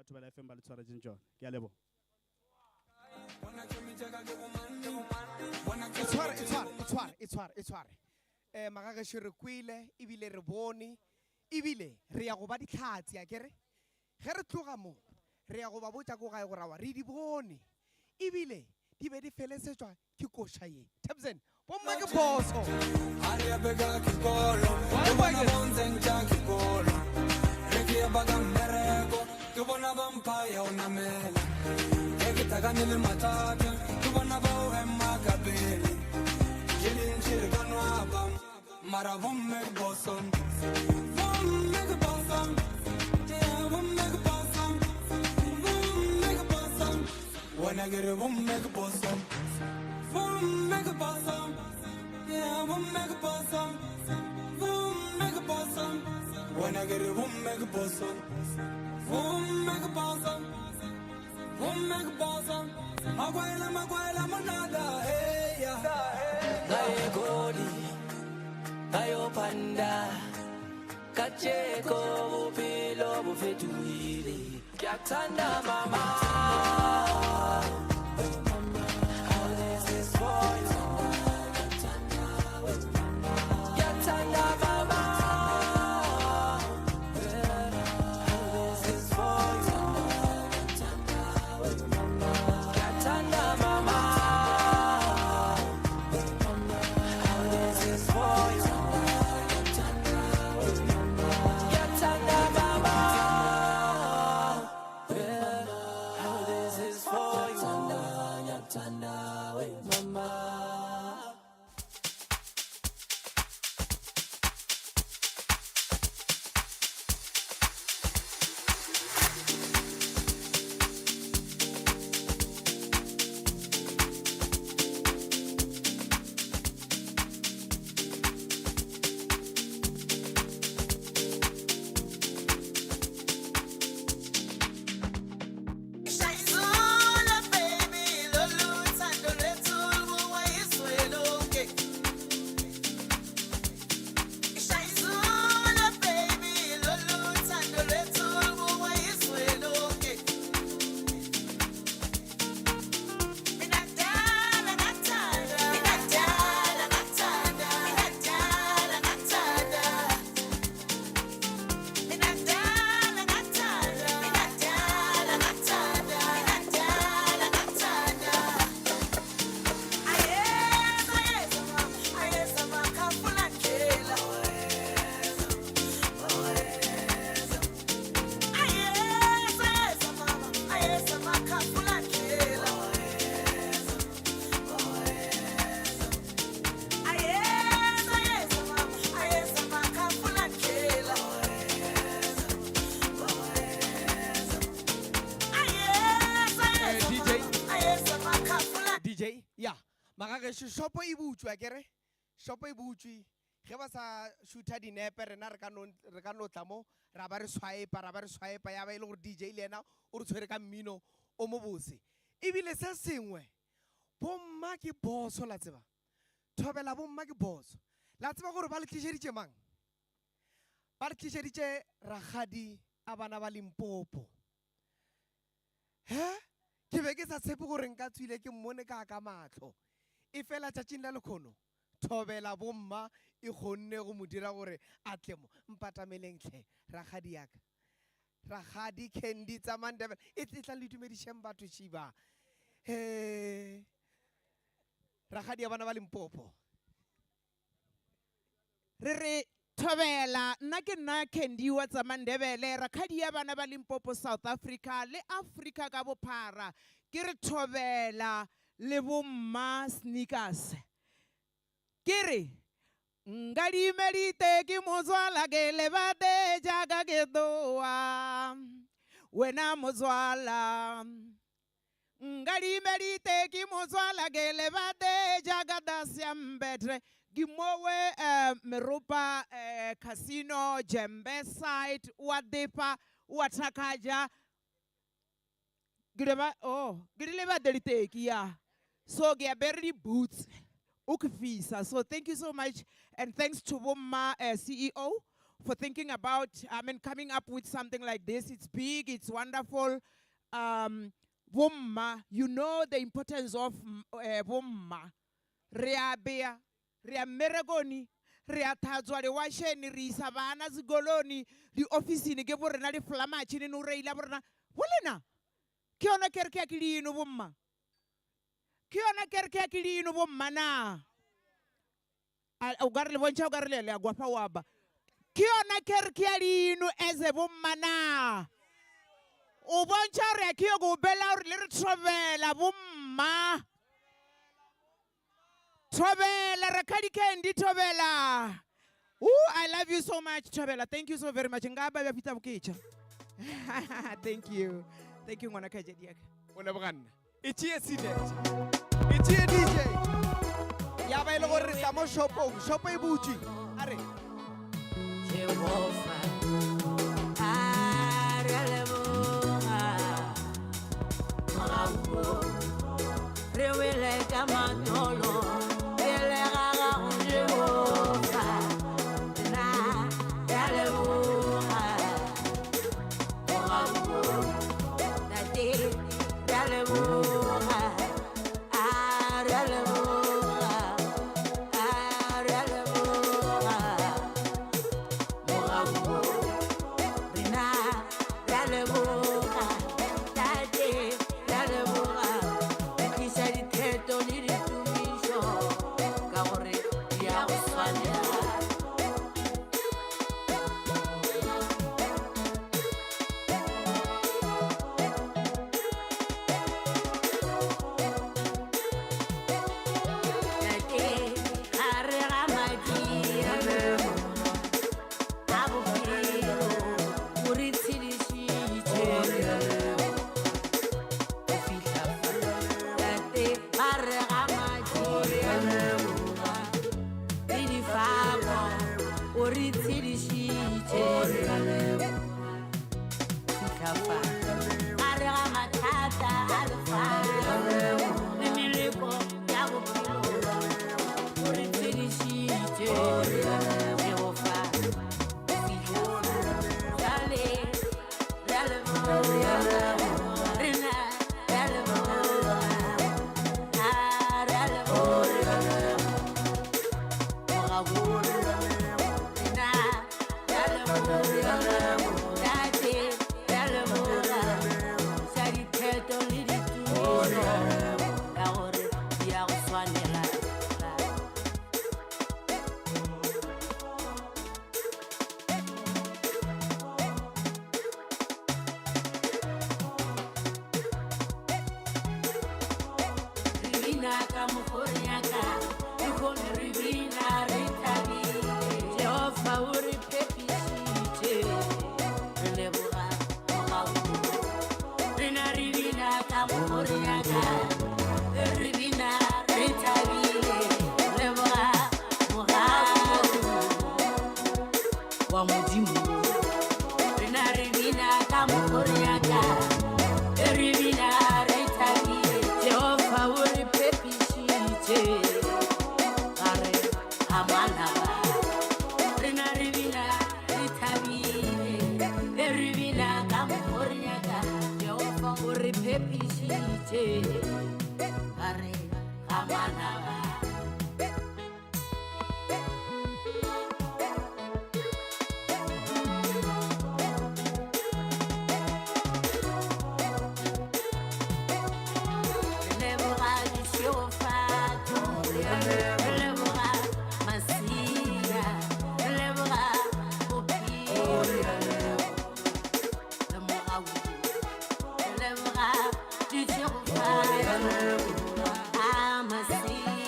batho ba la FM ba le tshwaretseng tsona. Ke a leboha. Itshware. Magagešo re kwele, ebile re bone, ebile re ya go ba ditlhatsi a kere. Ge re tloga mo, re ya go ba botša ko gae go rawa, re di bone. Ebile di be di felesetswa ke koša ye. Thabsen, bomma ke boso. Mara vom meg bosom, vom meg bosom, yeah, vom meg bosom, vom meg bosom. When I get a vom meg bosom, vom meg bosom, yeah, vom meg bosom, vom meg bosom. When I get a vom meg bosom, vom meg bosom, vom meg bosom. Maguela monada, hey ya, hey goli. Ayo panda kacheko bupilo bufetuile kyathanda mama. How this is for you. Kyathanda mama. How this is for you. Kyathanda mama. How this is for you. Shopo e butswa kere shopo e butswi ge ba sa shootha dinepe rena re ka no tla mo ra ba re swipe ya ba ile gore DJ le ena o re tshwere ka mmino o mo bose ebile se sengwe bomma ke boso la tseba thobela bomma ke boso la tseba gore ba le tlišeditše mang ba le tlišeditše ragadi a bana ba Limpopo ke be ke sa tshepe gore nka tswile ke mmone ka matlho e fela tšatšing la lekgono thobela bomma e kgonne go mo dira gore a tle mo mpatameleng tlhe ragadi yaka ragadi Candy tsa Mandebele e tla le dumedišeng batho šiba ragadi ya bana ba Limpopo re re thobela nna ke nna Candy wa tsa Mandebele ragadi ya bana ba Limpopo South Africa le Africa ka bophara ke re thobela le bomma Sneakers ke re ngadimedite ke motswala ke lebate jaaka ke doa wena motswala ngadimedite ke motswala ke lebate jaaka dasiambetre ke mowe meropa casino Jembe site wa depa wa Thakaja gideba gidileba deliteki ya so ge berry boots ukufisa. So thank you so much, and thanks to Bomma CEO for thinking about, coming up with something like this. It's big, it's wonderful. Bomma, you know the importance of bomma. Rea bea, rea meregoni, rea tadzwa le washeni, ri sabana zigoloni, di office ni gebo rena di flamachi ni nureila borna. Wolena, kiona kerke akili inu bomma. Kiona kerke akili inu bomma na. Ugarle boncha ugarle le agwapa waba. Kiona kerke akili inu eze bomma na. Uboncha re kio go bela or le trovela bomma. Tobela, Rakadi Kendi Tobela. Ooh, I love you so much, Tobela. Thank you so very much. Ngaba bapita bukicha. Thank you. Thank you, Mwanaka Jediak. Unabukan. Ichi accident. Ichi DJ. Yaba ilo gore tamo shopong. Shopay buchi. Are. I'm a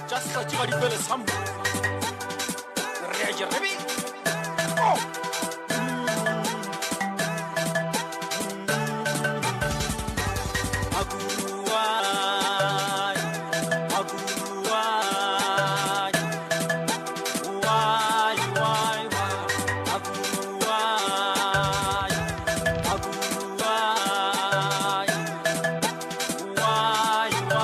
just a jiggy bill some. Ready, ready. Oh!